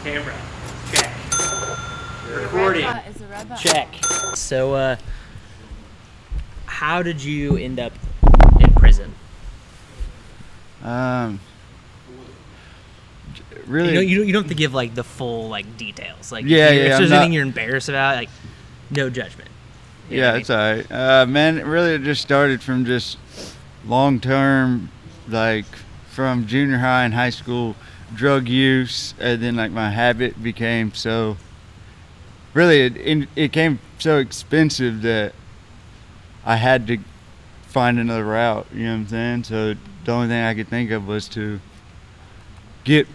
Camera. Check. Recording. Is the red button? Check. So, how did you end up in prison? Really, You don't have to give like the full like details. Like, Yeah, if yeah, there's I'm anything not- you're embarrassed about, like, no judgment. You know yeah, what I it's all right. Man, really, it just started from just long term, like from junior high and high school drug use, and then like my habit became so. Really, it became so expensive that I had to find another route. You know what I'm saying? So the only thing I could think of was to get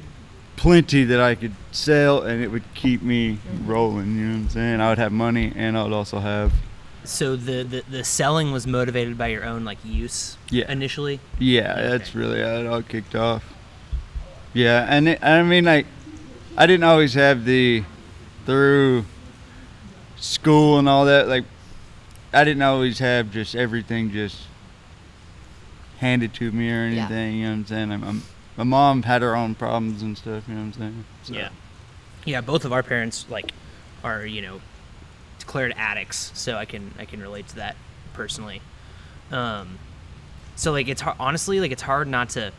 plenty that I could sell, and it would keep me rolling. You know what I'm saying? I would have money, and I would also have. So the selling was motivated by your own like use initially? Yeah, that's really how it all kicked off. Yeah, and I mean, like, I didn't always have through school and all that, like, I didn't always have just everything just handed to me or anything, you know what I'm saying? My mom had her own problems and stuff, you know what I'm saying? So. Yeah. Yeah, both of our parents like are, declared addicts, so I can relate to that personally. So like it's hard, honestly, like it's hard not to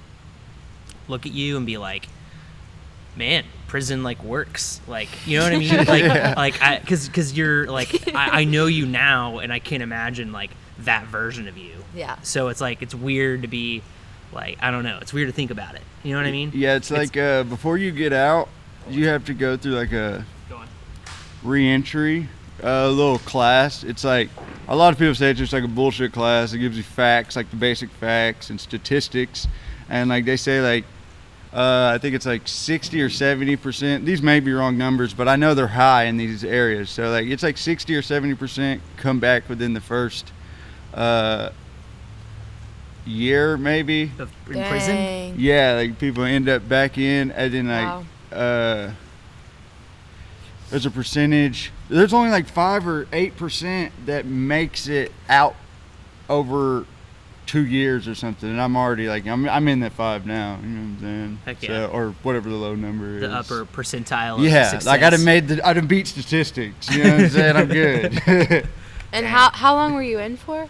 look at you and be like, man, prison like works, like, you know what I mean? Like because you're like I know you now, and I can't imagine like that version of you. Yeah. So it's like it's weird to be like, I don't know, it's weird to think about it. You know what I mean? Yeah, it's like before you get out, you have to go through like a re-entry little class. It's like a lot of people say it's just like a bullshit class. It gives you facts, like the basic facts and statistics, and like they say like I think it's like 60 or 70%. These may be wrong numbers, but I know they're high in these areas. So like it's like 60 or 70% come back within the first year, maybe. In prison? Dang. Yeah, like people end up back in, and then like Wow. there's a percentage. There's only like 5 or 8% that makes it out over 2 years or something, and I'm already like I'm in that 5 now. You know what I'm saying? Heck yeah. So, or whatever the low number is. The upper percentile of Yeah, success. like I'd have beat statistics. You know what I'm saying? I'm good. And how long were you in for?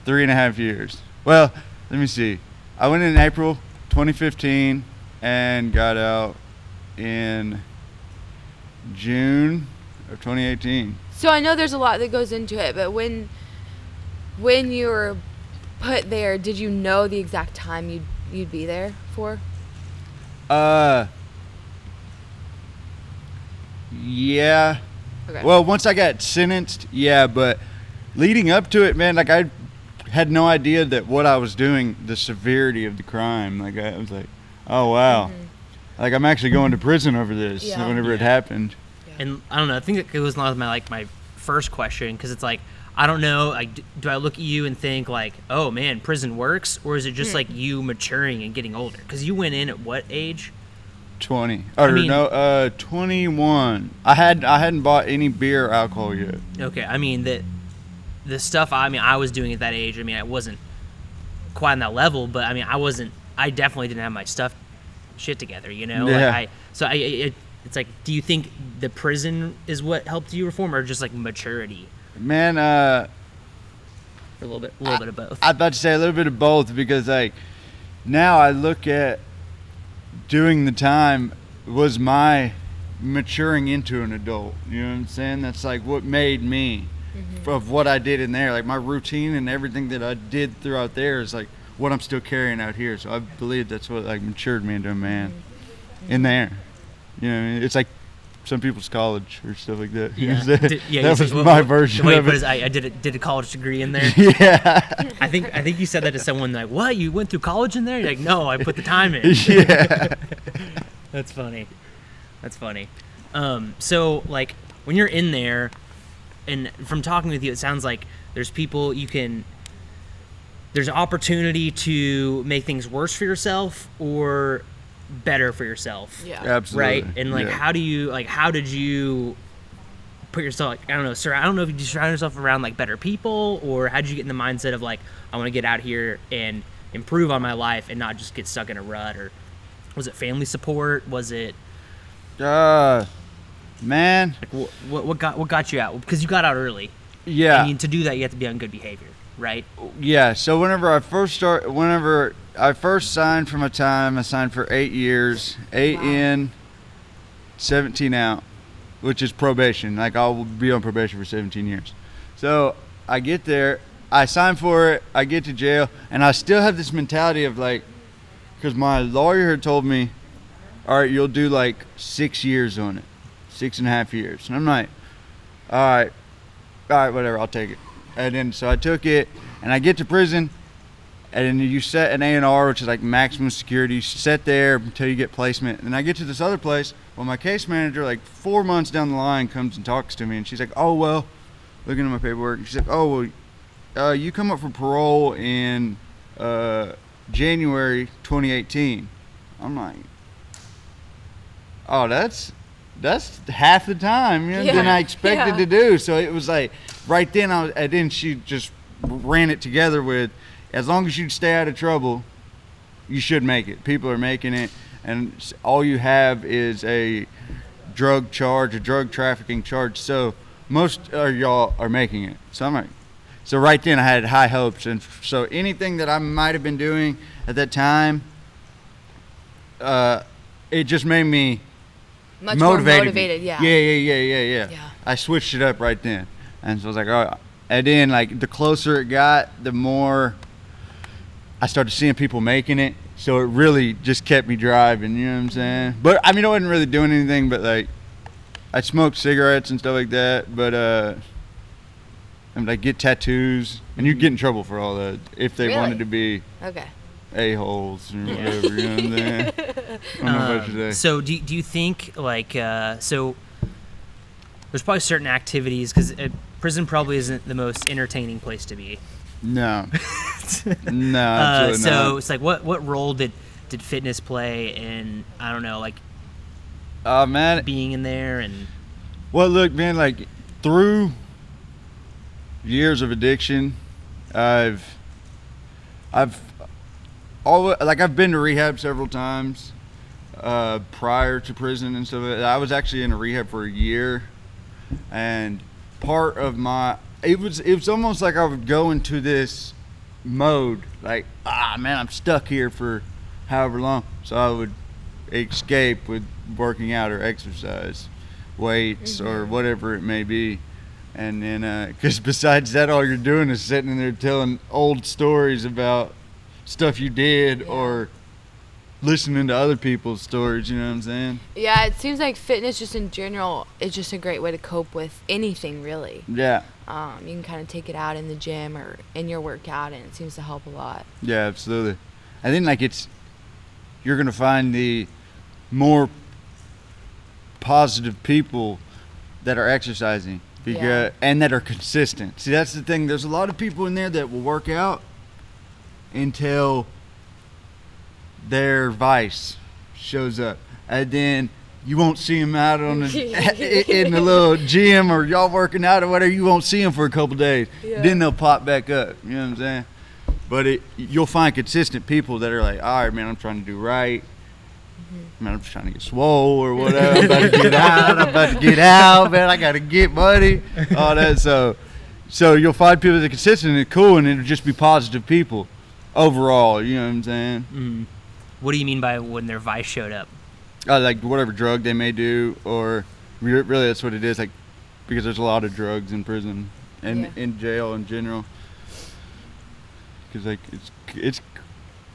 3.5 years. Well, let me see. I went in April 2015 and got out in June of 2018. So I know there's a lot that goes into it, but when you were put there, did you know the exact time you'd be there for? Yeah. Okay. Well, once I got sentenced, yeah, but leading up to it, man, like I had no idea that what I was doing, the severity of the crime. Like I was like, oh wow, like I'm actually going to prison over this. Yeah. Whenever it happened. And I don't know, I think it goes along with my first question, because it's like, I don't know, like, do I look at you and think like, oh man, prison works, or is it just like you maturing and getting older? Because you went in at what age? 20 or 21. I hadn't bought any beer or alcohol yet. Okay, I mean the stuff I was doing at that age, I mean I wasn't quite on that level, but I mean I definitely didn't have my shit together, you know? Yeah. Like it's like, do you think the prison is what helped you reform, or just like maturity? Man, Or a little bit of both. I'd about to say a little bit of both, because like now I look at doing the time was my maturing into an adult. You know what I'm saying? That's like what made me of what I did in there. Like my routine and everything that I did throughout there is like what I'm still carrying out here. So I believe that's what like matured me into a man in there. You know, it's like some people's college or stuff like that. You know what I'm saying? That was my version of it. I did a college degree in there. Yeah. I think you said that to someone like, what? You went through college in there? You're like, no, I put the time in. Yeah. That's funny. So like when you're in there, and from talking with you, it sounds like there's an opportunity to make things worse for yourself or better for yourself. Yeah. Absolutely. Right? And like, how did you put yourself, like, I don't know if you surround yourself around like better people, or how did you get in the mindset of like, I want to get out here and improve on my life and not just get stuck in a rut? Or was it family support? Was it Man, Like what got you out? Because you got out early. yeah. And to do that, you have to be on good behavior, right? Yeah, so whenever I first signed for my time, I signed for 8 years, 8 Wow. in, 17 out, which is probation. Like, I'll be on probation for 17 years. So I get there, I sign for it, I get to jail, and I still have this mentality of like, because my lawyer had told me, all right, you'll do like 6 years on it, 6.5 years. And I'm like, all right, whatever, I'll take it. And then so I took it, and I get to prison, and then you set an A&R, which is like maximum security. You sit there until you get placement. And I get to this other place. Well, my case manager, like 4 months down the line, comes and talks to me, and she's like, oh, well, looking at my paperwork, she's like, oh, well, you come up for parole in January 2018. I'm like, oh, that's half the time, you know, than I expected to do. So it was like right then and then she just ran it together with, as long as you stay out of trouble, you should make it. People are making it, and all you have is a drug trafficking charge. So most of y'all are making it. So I'm like, so right then I had high hopes, and so anything that I might have been doing at that time, it just made me Much more motivated, me. yeah. Yeah. I switched it up right then, and so I was like, all right. And then like the closer it got, the more I started seeing people making it. So it really just kept me driving. You know what I'm saying? But I mean, I wasn't really doing anything, but like I smoked cigarettes and stuff like that. But and like get tattoos, and you'd get in trouble for all that if they Really? wanted to be Okay. a-holes or whatever. You know what I'm saying? I don't know what to say. So do you think like so there's probably certain activities, because prison probably isn't the most entertaining place to be. No, absolutely So not. it's like what role did fitness play in, I don't know, like Man, being in there? And well, look, man, like through years of addiction, I've been to rehab several times prior to prison and stuff. I was actually in a rehab for a year, and part of it was almost like I would go into this mode like, man, I'm stuck here for however long. So I would escape with working out or exercise, weights or whatever it may be. And then, because besides that, all you're doing is sitting in there telling old stories about stuff you did or listening to other people's stories, you know what I'm saying? Yeah, it seems like fitness just in general is just a great way to cope with anything, really. Yeah. You can kind of take it out in the gym or in your workout, and it seems to help a lot. Yeah, absolutely. I think like you're going to find the more positive people that are exercising and that are consistent. See, that's the thing. There's a lot of people in there that will work out until their vice shows up, and then you won't see them out on in the little gym, or y'all working out or whatever. You won't see them for a couple days. Then they'll pop back up. You know what I'm saying? But you'll find consistent people that are like, all right, man, I'm trying to do right. Man, I'm just trying to get swole or whatever. I'm about to get out. Man, I got to get money. All that. So you'll find people that are consistent and cool, and it'll just be positive people overall. You know what I'm saying? what do you mean by when their vice showed up? Like whatever drug they may do, or really that's what it is. Like, because there's a lot of drugs in prison and in jail in general. Because like it's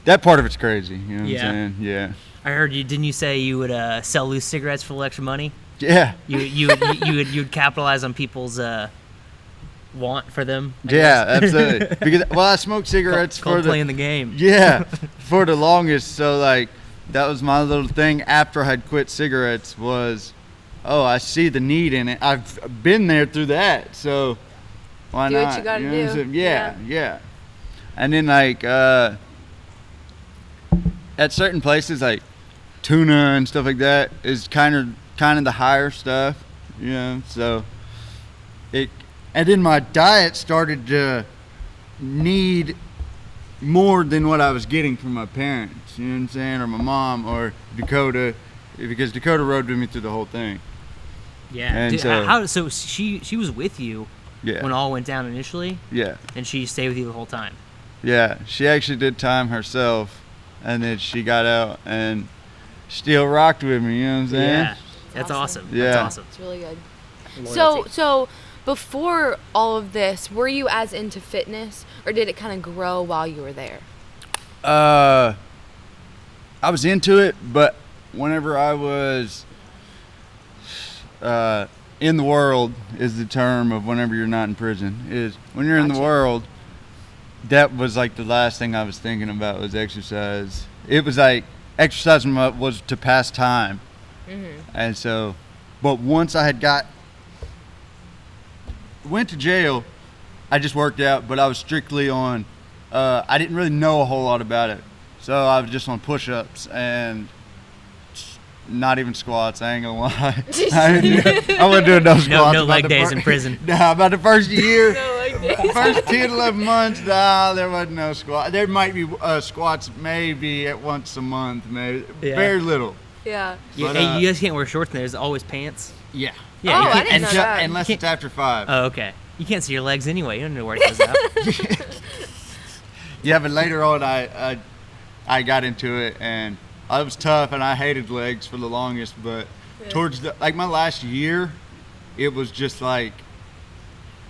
that part of it's crazy. You know what I'm saying? Yeah. I heard you. Didn't you say you would sell loose cigarettes for a little extra money? Yeah. You'd capitalize on people's want for them. I Yeah, guess. absolutely. Because I smoked cigarettes Called for playing the game. Yeah, for the longest. So like that was my little thing after I'd quit cigarettes was, I see the need in it. I've been there through that, so why Do not? what you gotta know what I'm do. saying? Yeah. And then like at certain places like tuna and stuff like that is kind of the higher stuff, you know. So and then my diet started to need more than what I was getting from my parents, you know what I'm saying, or my mom or Dakota. because Dakota rode with me through the whole thing. Yeah. And So she was with you Yeah. when all went down initially, Yeah. and she stayed with you the whole time. Yeah. She actually did time herself, and then she got out and still rocked with me. You know what I'm saying? Yeah. That's awesome. Yeah. That's awesome. It's really good. Loyalty. So before all of this, were you as into fitness, or did it kind of grow while you were there? I was into it, but whenever I was in the world is the term of whenever you're not in prison. Is when you're in the Gotcha. world, that was like the last thing I was thinking about was exercise. It was like exercising was to pass time. And so, but once I had went to jail, I just worked out, but I was strictly on, I didn't really know a whole lot about it. So I was just on push-ups and not even squats, I ain't gonna lie. I wasn't doing no squats. No about leg the days in prison. Nah, about the first year, No, first 10, 11 months, nah, there wasn't no squat. There might be squats maybe at once a month, maybe. Yeah. Very little. Yeah. But, Hey, you guys can't wear shorts, and there's always pants. Yeah. Yeah, Oh, you I can't, didn't know that. Unless it's after 5. Oh, okay. You can't see your legs anyway. You don't know where it goes out. Yeah, but later on, I got into it, and I was tough, and I hated legs for the longest. But towards my last year, it was just like,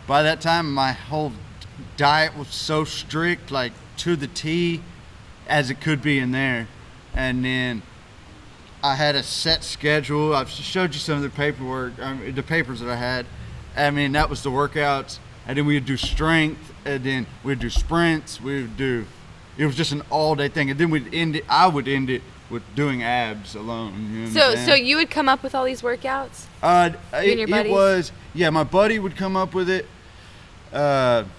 by that time, my whole diet was so strict, like to the T, as it could be in there. And then I had a set schedule. I've showed you some of the paperwork, the papers that I had. I mean, that was the workouts, and then we would do strength, and then we'd do sprints. It was just an all-day thing, and then I would end it with doing abs alone. You know what I'm So saying? you would come up with all these workouts? And your buddies? It was, yeah, my buddy would come up with it, and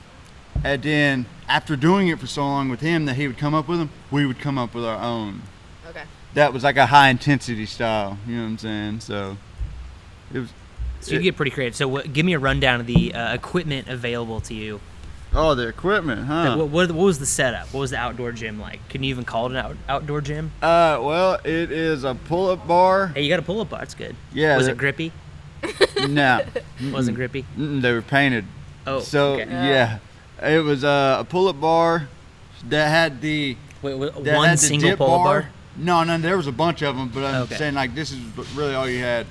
then after doing it for so long with him that he would come up with them, we would come up with our own. Okay. That was like a high-intensity style, you know what I'm saying? So it was. So you get pretty creative. So give me a rundown of the equipment available to you. Oh, the equipment, huh? What was the setup? What was the outdoor gym like? Can you even call it an outdoor gym? Well, it is a pull-up bar. Hey, you got a pull-up bar. That's good. Yeah. Was it grippy? No. Wasn't grippy? They were painted. Oh, So, okay. yeah. It was a pull-up bar that had the... Wait, that one had the single dip pull-up bar? No, there was a bunch of them, but I'm Okay. saying like this is really all you had.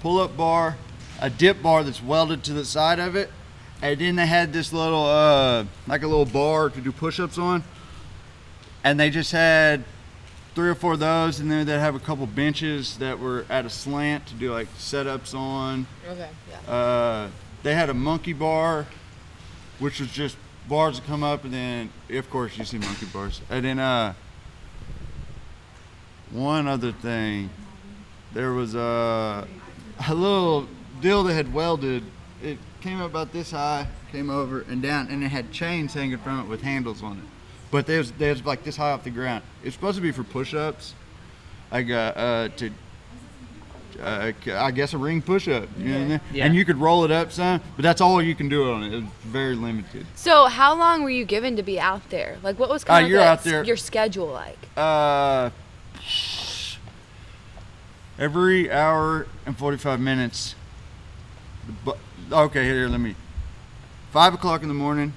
Pull-up bar, a dip bar that's welded to the side of it, and then they had this little like a little bar to do push-ups on, and they just had 3 or 4 of those, and then they'd have a couple benches that were at a slant to do like setups on. Okay. Yeah. They had a monkey bar, which was just bars that come up, and then of course you see monkey bars, and then one other thing, there was a little deal that had welded. It came up about this high, came over and down, and it had chains hanging from it with handles on it. But there's like this high off the ground. It's supposed to be for push-ups, like I guess a ring push-up. You know what I mean? Yeah. And you could roll it up some, but that's all you can do on it. It was very limited. So how long were you given to be out there? Like, what was kind of you're out there- your schedule like? Every hour and 45 minutes. Okay, here, 5 o'clock in the morning,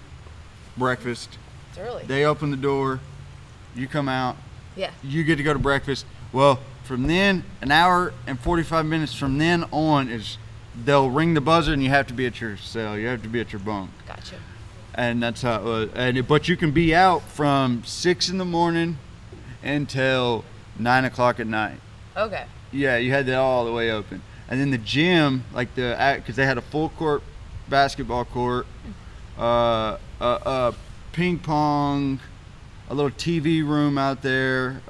breakfast. It's early. They open the door. You come out. Yeah. You get to go to breakfast. Well, from then, an hour and 45 minutes from then on is they'll ring the buzzer and you have to be at your cell. You have to be at your bunk. Gotcha. And that's how it was. But you can be out from 6 in the morning until 9 o'clock at night. Okay. Yeah, you had that all the way open. And then the gym, like because they had a full court basketball court, ping pong, a little TV room out there,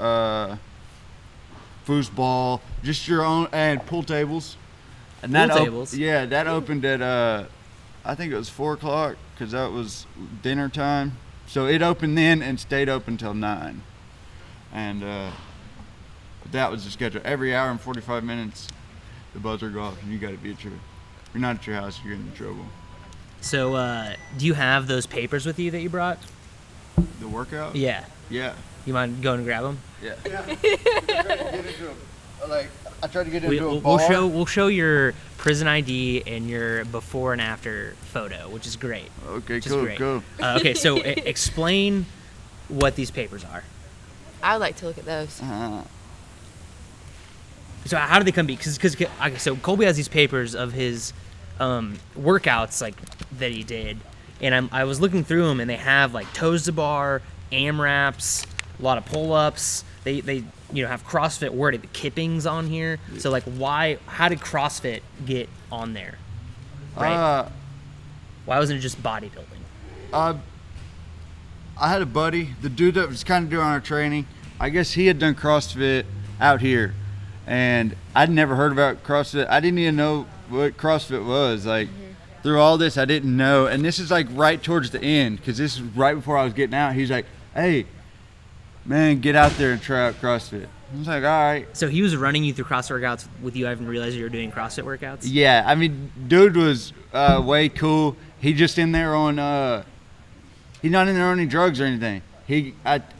foosball, just your own, and pool tables. And Pool tables? Yeah, that opened at, I think it was 4 o'clock, because that was dinner time. So it opened then and stayed open till 9. And that was the schedule. Every hour and 45 minutes, the buzzer go off, and you got to be at your. If you're not at your house, you're in trouble. So, do you have those papers with you that you brought? The workout? Yeah. Yeah. You mind going and grab him? Yeah. I tried to get into a bar. We'll show your prison ID and your before and after photo, which is great. Okay, cool. Okay, so explain what these papers are. I would like to look at those. So how do they come be? Because so Colby has these papers of his workouts like that he did, and I was looking through them, and they have like toes to bar, AMRAPs, a lot of pull-ups. They have CrossFit worded, the Kippings on here. So like how did CrossFit get on there? Right. Why wasn't it just bodybuilding? I had a buddy, the dude that was kind of doing our training. I guess he had done CrossFit out here, and I'd never heard about CrossFit. I didn't even know what CrossFit was. Like through all this, I didn't know. And this is like right towards the end, because this is right before I was getting out. He's like, "Hey, man, get out there and try out CrossFit." I was like, all right. So he was running you through CrossFit workouts with you having realized you were doing CrossFit workouts? Yeah, I mean, dude was way cool. He just in there on, he's not in there on any drugs or anything.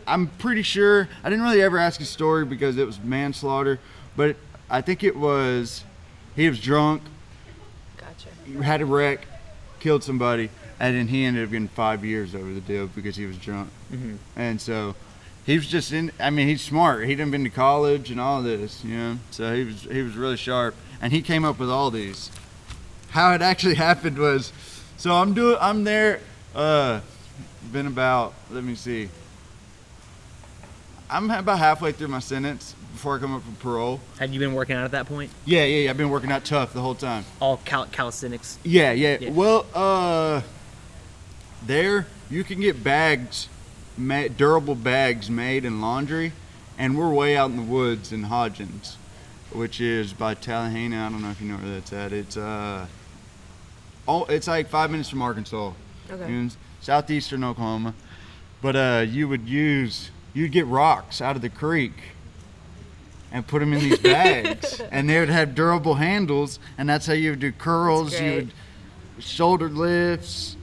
I'm pretty sure, I didn't really ever ask his story because it was manslaughter, but I think he was drunk. Gotcha. He had a wreck, killed somebody, and then he ended up getting 5 years over the deal because he was drunk. Mm-hmm. And so he was just he's smart. He'd been to college and all this, so he was really sharp, and he came up with all these. How it actually happened was, so I'm there, been about, let me see, I'm about halfway through my sentence before I come up for parole. Had you been working out at that point? Yeah, I've been working out tough the whole time. All calisthenics? Yeah. Well, there you can get bags, durable bags made in laundry, and we're way out in the woods in Hodgins, which is by Tallahassee. I don't know if you know where that's at. It's like 5 minutes from Arkansas. Okay. Southeastern Oklahoma. But you'd get rocks out of the creek and put them in these bags, and they would have durable handles, and that's how you would do curls, you would shoulder lifts.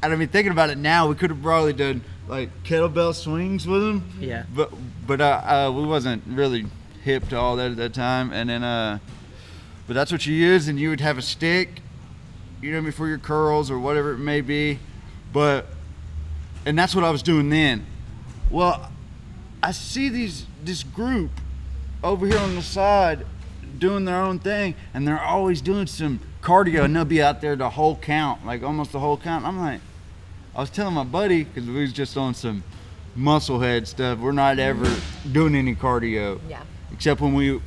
And I mean, thinking about it now, we could have probably done like kettlebell swings with them. Yeah. But we wasn't really hip to all that at that time. And then, but that's what you use, and you would have a stick, for your curls or whatever it may be. And that's what I was doing then. Well, I see this group over here on the side doing their own thing, and they're always doing some cardio, and they'll be out there the whole count, like almost the whole count. I'm like, I was telling my buddy, because we was just on some muscle head stuff, we're not ever doing any cardio. Yeah. Except when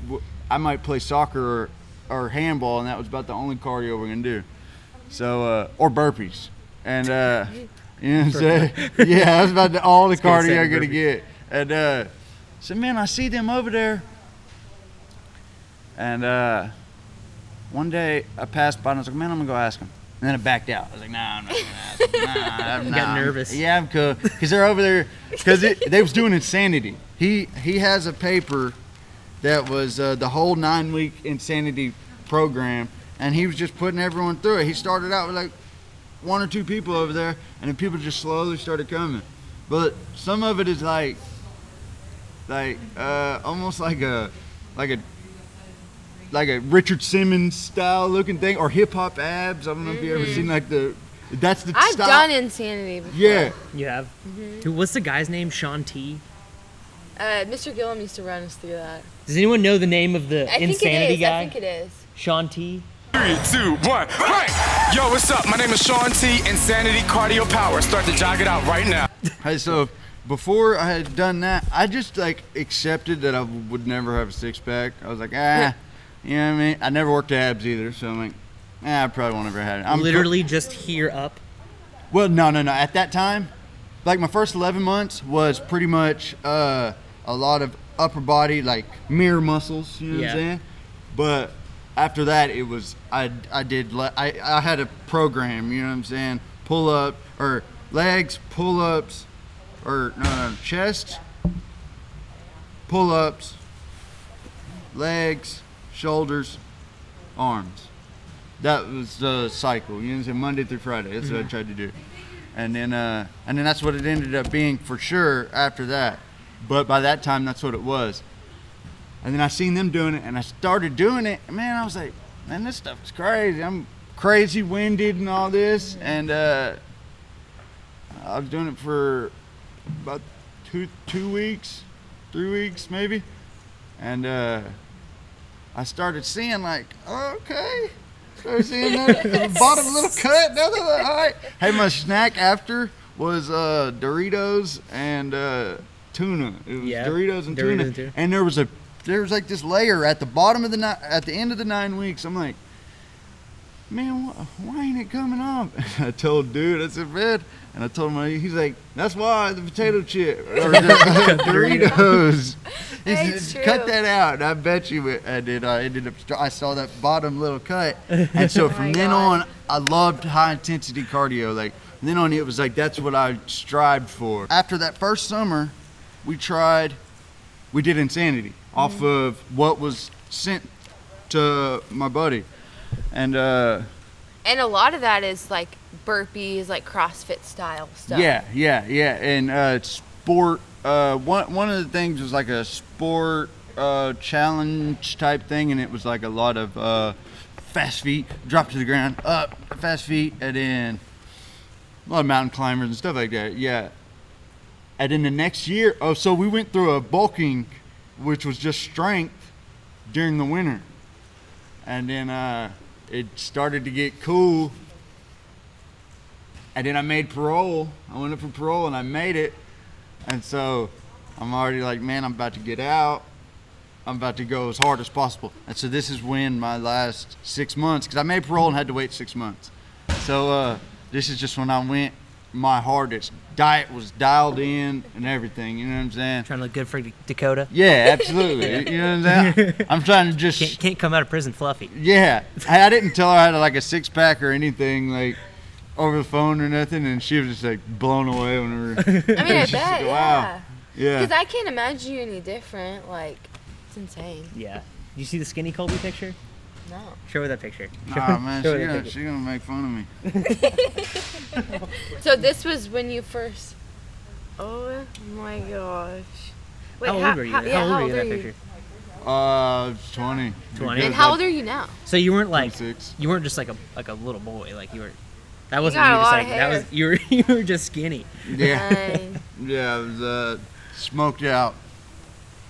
I might play soccer or handball, and that was about the only cardio we're gonna do. So, or burpees. And, you know what I'm saying? Yeah, that's about all the cardio I'm gonna get. And so, man, I see them over there. And one day I passed by and I was like, man, I'm gonna go ask them. And then I backed out. I was like, nah, I'm not gonna ask them. Nah, Got nervous. Yeah, I'm cool. Because they're over there, because they was doing insanity. He has a paper that was the whole 9-week insanity program, and he was just putting everyone through it. He started out with like 1 or 2 people over there, and then people just slowly started coming. But some of it is like almost like a Richard Simmons style looking thing, or hip hop abs. I don't know if you ever seen that's the I've style. done insanity before. Yeah. You have? What's the guy's name? Sean T? Mr. Gillum used to run us through that. Does anyone know the name of the insanity guy? I think it is. Sean T? 3, 2, 1, right! Yo, what's up? My name is Sean T. Insanity Cardio Power. Start to jog it out right now. Hey, so before I had done that, I just accepted that I would never have a 6-pack. I was like, you know what I mean? I never worked abs either, so I'm like, I probably won't ever have it. I'm literally just here up? Well, no. At that time, like my first 11 months was pretty much a lot of upper body, like mirror muscles, you know what I'm saying? But after that, it was, I had a program, you know what I'm saying? Pull-up, or legs, pull-ups, or no, chest, pull-ups, legs, shoulders, arms. That was the cycle, you know what I'm saying? Monday through Friday, that's what I tried to do. And then that's what it ended up being for sure after that. But by that time, that's what it was. And then I seen them doing it, and I started doing it. And man, I was like, man, this stuff is crazy. I'm crazy winded and all this. And I was doing it for about 2 weeks, 3 weeks maybe. And I started seeing like, okay. Started seeing that bottom little cut. Now they're like, all right. Hey, my snack after was Doritos and tuna. It was Doritos and tuna. And there was like this layer at the bottom of at the end of the 9 weeks. I'm like, man, why ain't it coming off? I told dude, I said, man, and I told him, he's like, that's why the potato chip or the Doritos. He said, cut that out. And I bet you I did. I ended up, I saw that bottom little cut. And so from then on, I loved high intensity cardio. Like, from then on, it was like, that's what I strived for. After that first summer, we did Insanity off of what was sent to my buddy. And a lot of that is like burpees, like CrossFit style stuff. Yeah. And sport. One of the things was like a sport challenge type thing, and it was like a lot of fast feet, drop to the ground, up, fast feet, and then a lot of mountain climbers and stuff like that. Yeah. And then the next year, so we went through a bulking, which was just strength during the winter. And then it started to get cool. And then I made parole. I went up for parole and I made it. And so I'm already like, man, I'm about to get out. I'm about to go as hard as possible. And so this is when my last 6 months, because I made parole and had to wait 6 months. So this is just when I went my hardest. Diet was dialed in and everything, you know what I'm saying? Trying to look good for Dakota. Yeah, absolutely. You know what I'm saying? I'm trying to just can't come out of prison fluffy. Yeah, I didn't tell her I had like a 6-pack or anything like over the phone or nothing, and she was just like blown away whenever. I mean, I bet. Wow. Yeah. Because I can't imagine you any different. Like, it's insane. Yeah. Did you see the skinny Colby picture? No. Show her that picture. Nah, man, she's gonna make fun of me. So this was when you first. Oh my gosh. Wait, how old were you? How old were you in that picture? 20. 20. And how old are you now? So you weren't like 26. You weren't just like a little boy. Like you were. That wasn't got you. a Just lot like of that hair. was you were. You were just skinny. Yeah. Dang. Yeah, it was smoked out.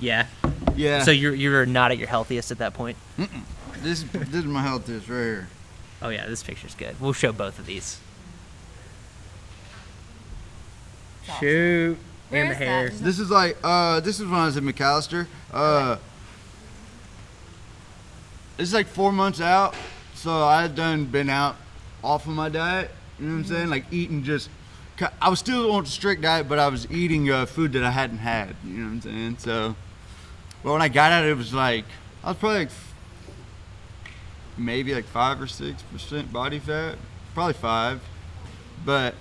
Yeah. Yeah. So you're not at your healthiest at that point. Mm-mm. This is my healthiest right here. Oh yeah, this picture's good. We'll show both of these. Shoot. Where And the is hair. that? This is like this is when I was in McAllister. It's like 4 months out, so I had been out off of my diet. You know what I'm saying? Like eating just. I was still on a strict diet, but I was eating food that I hadn't had. You know what I'm saying? So, but when I got out, it was like I was probably like maybe like 5 or 6% body fat, probably 5, but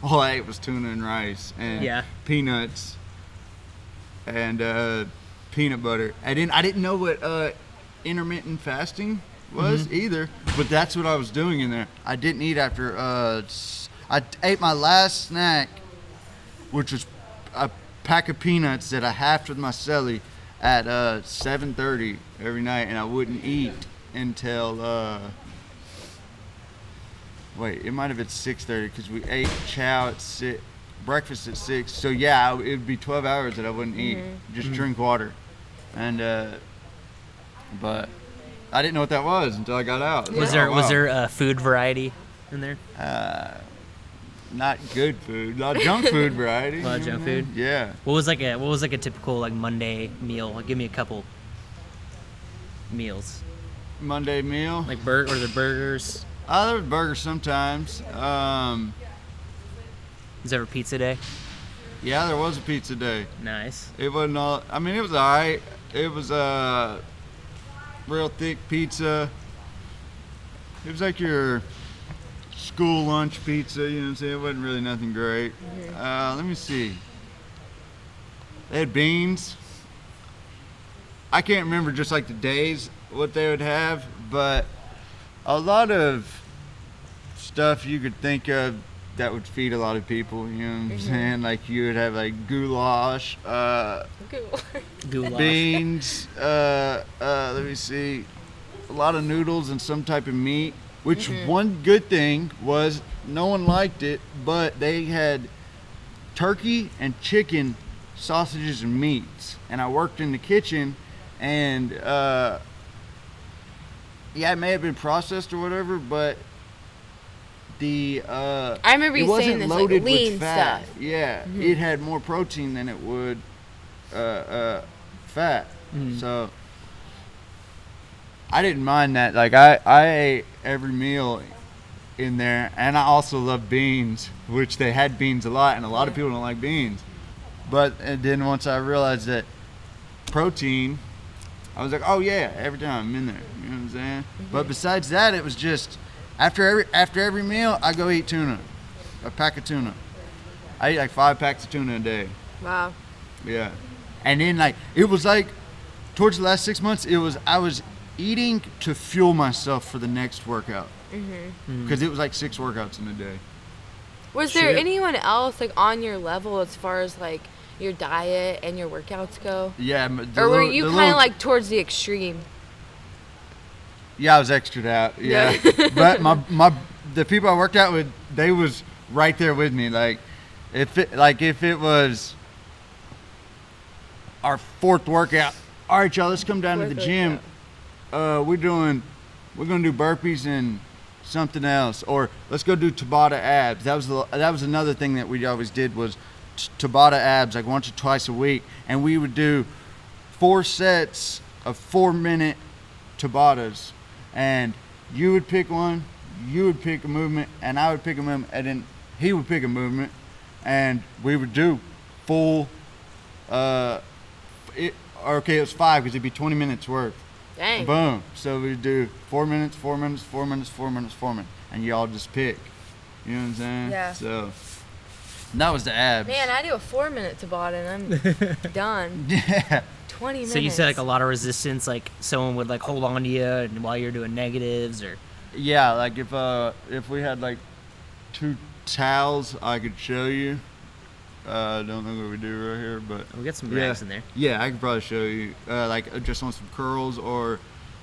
all I ate was tuna and rice and peanuts and peanut butter. I didn't know what intermittent fasting was either, but that's what I was doing in there. I didn't eat after I ate my last snack, which was a pack of peanuts that I halved with my celly at 7:30 every night, and I wouldn't eat until it might have been 6:30 because we ate chow at 6, breakfast at 6. So yeah, it would be 12 hours that I wouldn't eat, just drink water, and but I didn't know what that was until I got out. Was there a food variety in there? Not good food, not junk food variety. A lot of junk food. Yeah. What was like a typical like Monday meal? Like, give me a couple meals. Monday meal. Like or the burgers. There was burgers sometimes. Was there ever pizza day? Yeah, there was a pizza day. Nice. It wasn't all. I mean, it was alright. It was a real thick pizza. It was like your school lunch pizza, you know what I'm saying? It wasn't really nothing great. Let me see. They had beans. I can't remember just like the days what they would have, but a lot of stuff you could think of that would feed a lot of people, you know what I'm saying? Like you would have like goulash, Goulash. beans, let me see, a lot of noodles and some type of meat, which one good thing was no one liked it, but they had turkey and chicken, sausages and meats. And I worked in the kitchen, and yeah, it may have been processed or whatever, but I remember you saying this, like, lean stuff. Yeah, it had more protein than it would fat. So I didn't mind that. Like I ate every meal in there, and I also love beans, which they had beans a lot, and a lot of people don't like beans. But and then once I realized that protein, I was like, oh yeah, every time I'm in there. You know what I'm saying? But besides that, it was just after every meal, I go eat tuna, a pack of tuna. I eat like 5 packs of tuna a day. Wow. Yeah, and then like it was like towards the last 6 months, I was eating to fuel myself for the next workout. Because it was like 6 workouts in a day. Was there anyone else like on your level as far as like your diet and your workouts go? Yeah, or were you kind of like towards the extreme? Yeah, I was extra'd out. Yeah, but the people I worked out with, they was right there with me. Like if it was our 4th workout, all right, y'all, let's come down to the gym. We're gonna do burpees and something else, or let's go do Tabata abs. That was another thing that we always did was Tabata abs, like once or twice a week, and we would do 4 sets of 4-minute Tabatas, and you would pick one, you would pick a movement, and I would pick a movement, and then he would pick a movement, and we would do full. It was 5 because it'd be 20 minutes worth. Dang. Boom. So we do 4 minutes, 4 minutes, 4 minutes, 4 minutes, 4 minutes, and y'all just pick. You know what I'm saying? Yeah. So that was the abs. Man, I do a 4-minute Tabata and I'm done. Yeah. 20 minutes. So you said like a lot of resistance, like someone would like hold on to you and while you're doing negatives, or Yeah, like if we had like 2 towels, I could show you. I don't know what we do right here, but we got some rags in there. Yeah, I could probably show you, like just on some curls or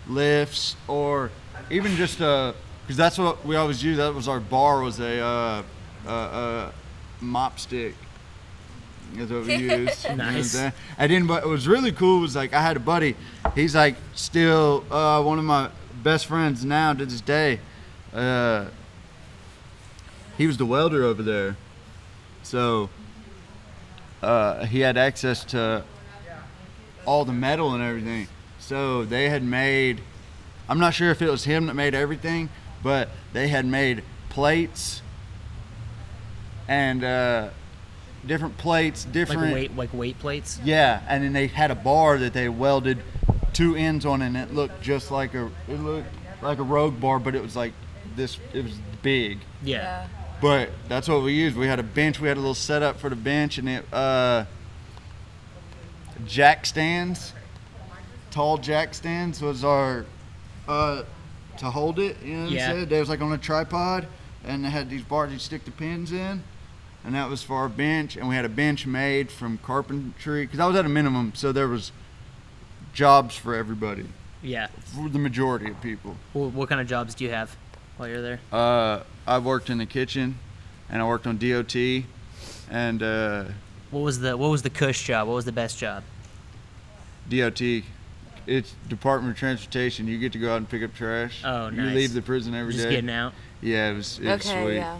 lifts, or even just because that's what we always use. That was our bar, was a mop stick. That's what we used. Nice. And then what was really cool was like I had a buddy. He's like still one of my best friends now to this day. He was the welder over there, so. He had access to all the metal and everything. So they had made, I'm not sure if it was him that made everything, but they had made plates and different plates, different like weight plates. Yeah, and then they had a bar that they welded 2 ends on, and it looked just like a rogue bar, but it was like this. It was big. Yeah. But that's what we used. We had a bench. We had a little setup for the bench, and it jack stands, tall jack stands was our to hold it. You know what I'm saying? They was like on a tripod, and they had these bars you stick the pins in, and that was for our bench. And we had a bench made from carpentry because I was at a minimum, so there was jobs for everybody. Yeah. For the majority of people. Well, what kind of jobs do you have while you're there? I worked in the kitchen, and I worked on DOT, and what was the cush job? What was the best job? DOT. It's Department of Transportation. You get to go out and pick up trash. Oh, nice. You leave the prison every day. Just getting out. Yeah, it was sweet. Yeah.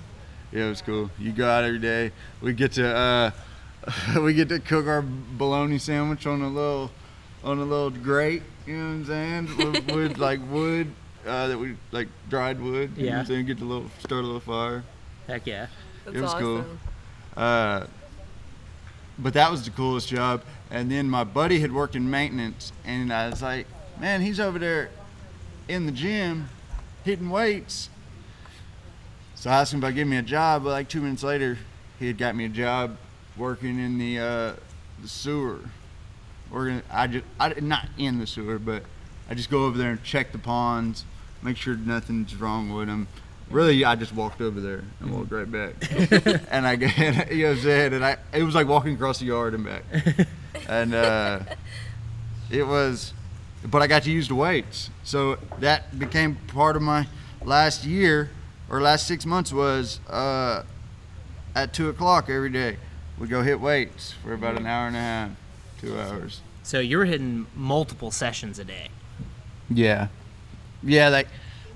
Yeah, it was cool. You go out every day. We get to cook our bologna sandwich on a little grate. You know what I'm saying? with like wood. That we like dried wood. You know what I'm saying? Start a little fire. Heck yeah. That's it was awesome. Cool. But that was the coolest job. And then my buddy had worked in maintenance, and I was like, man, he's over there in the gym hitting weights. So I asked him about giving me a job, but like 2 minutes later, he had got me a job working in the sewer. Not in the sewer, but I just go over there and check the ponds, make sure nothing's wrong with them. Really, I just walked over there and walked right back. And I get, you know what I'm saying? And it was like walking across the yard and back. And it was, but I got to use the weights. So that became part of my last year, or last 6 months was at 2 o'clock every day. We'd go hit weights for about an hour and a half, 2 hours. So you were hitting multiple sessions a day. Yeah. Yeah, like,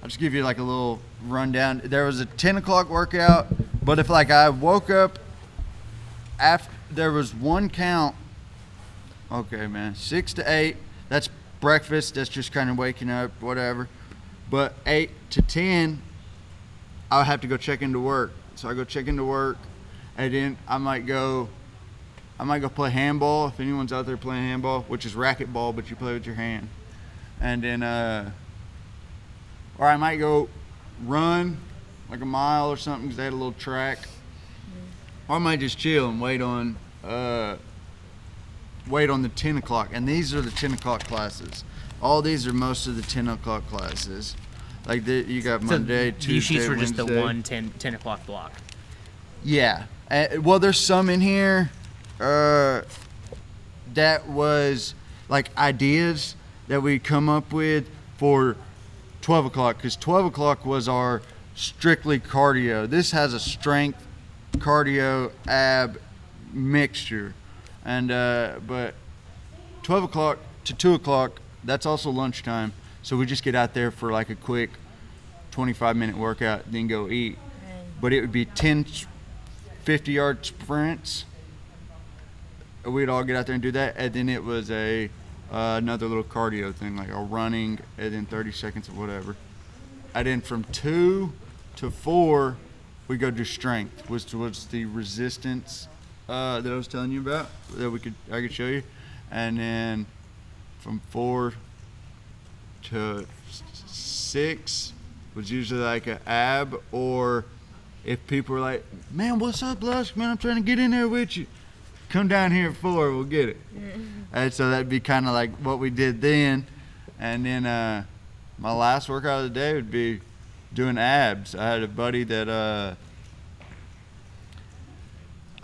I'll just give you like a little rundown. There was a 10 o'clock workout, but if like I woke up after, there was one count, okay, man, 6 to 8, that's breakfast, that's just kind of waking up, whatever. But 8 to 10, I would have to go check into work. So I go check into work, and then I might go play handball, if anyone's out there playing handball, which is racquetball, but you play with your hand. And then, or I might go run like a mile or something because they had a little track. Or I might just chill and wait on the 10 o'clock. And these are the 10 o'clock classes. All these are most of the 10 o'clock classes. Like you got Monday, Tuesday, These sheets were Wednesday. just the one 10 o'clock block. Yeah. Well, there's some in here that was like ideas that we come up with for 12 o'clock, because 12 o'clock was our strictly cardio. This has a strength, cardio, ab mixture. And but 12 o'clock to 2 o'clock, that's also lunchtime. So we just get out there for like a quick 25-minute workout, then go eat. But it would be 10 50-yard sprints. We'd all get out there and do that. And then it was another little cardio thing, like a running, and then 30 seconds of whatever. And then from 2 to 4, we go do strength, which was the resistance that I was telling you about, that I could show you. And then from 4 to 6 was usually like an ab, or if people were like, man, what's up, Lusk? Man, I'm trying to get in there with you. Come down here at 4, we'll get it. And so that'd be kind of like what we did then. And then my last workout of the day would be doing abs. I had a buddy that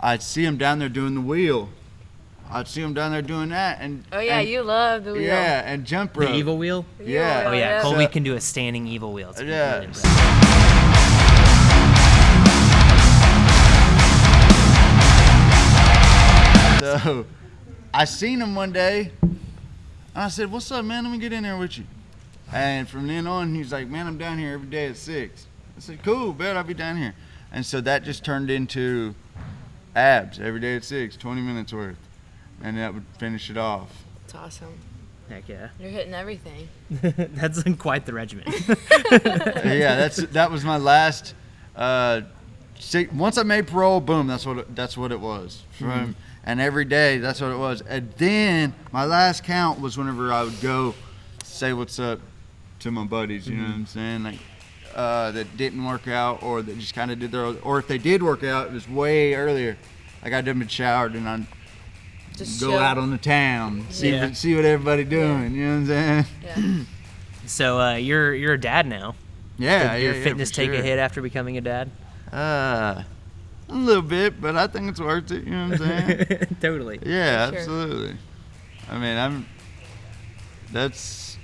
I'd see him down there doing the wheel. I'd see him down there doing that. And You love the wheel. Yeah, and jump rope. The evil wheel? Yeah. Oh, yeah. Yeah. Colby So- can do a standing evil wheel. It's Yeah. really impressive. So I seen him one day, and I said, what's up, man? Let me get in there with you. And from then on, he's like, man, I'm down here every day at 6. I said, cool, bet I'll be down here. And so that just turned into abs every day at 6, 20 minutes worth. And that would finish it off. It's awesome. Heck yeah. You're hitting everything. That's quite the regimen. Yeah, that was my last. Once I made parole, boom, that's what it was. And every day, that's what it was. And then my last count was whenever I would go say what's up to my buddies. You know what I'm saying? Like that didn't work out, or that just kind of did their own, or if they did work out, it was way earlier. Like I'd been showered and I'd Just go chill. out on the town, see Yeah. see what everybody doing. You know what I'm saying? Yeah. So you're a dad now. Yeah. Did your yeah, fitness for take a sure. hit after becoming a dad? A little bit, but I think it's worth it. You know what I'm saying? Totally. Yeah, For sure. absolutely. I mean, that's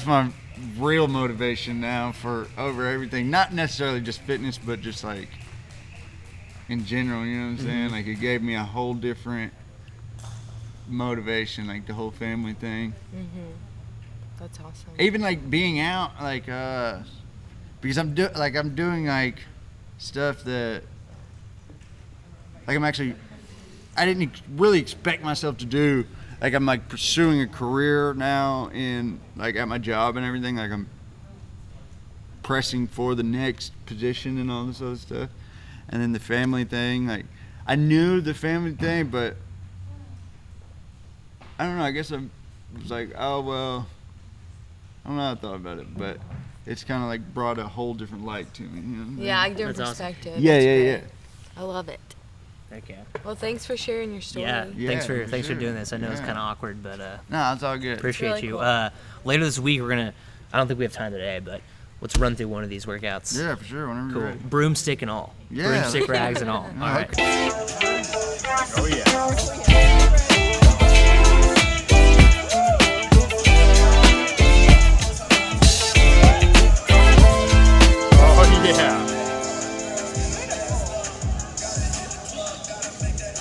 my real motivation now for over everything. Not necessarily just fitness, but just like in general. You know what I'm saying? Like it gave me a whole different motivation, like the whole family thing. That's awesome. Even like being out, like because I'm doing like stuff that like I didn't really expect myself to do. Like I'm like pursuing a career now in like at my job and everything. Like I'm pressing for the next position and all this other stuff. And then the family thing, like I knew the family thing, but I don't know. I guess I was like, oh well. I don't know how I thought about it, but it's kind of like brought a whole different light to me. You know what I'm Yeah, saying? like different That's awesome. perspective. Yeah, That's yeah, great. yeah. I love it. Heck yeah. Well, thanks for sharing your story. Yeah. Yeah, Thanks for for doing sure. this. I know it's Yeah. kind of awkward, but No, it's all good. appreciate really you. cool. Later this week, we're gonna. I don't think we have time today, but Let's run through one of these workouts. Yeah, for sure. Whenever Cool. you're ready. Broomstick and all. Yeah. Broomstick rags and all. All right. Oh yeah.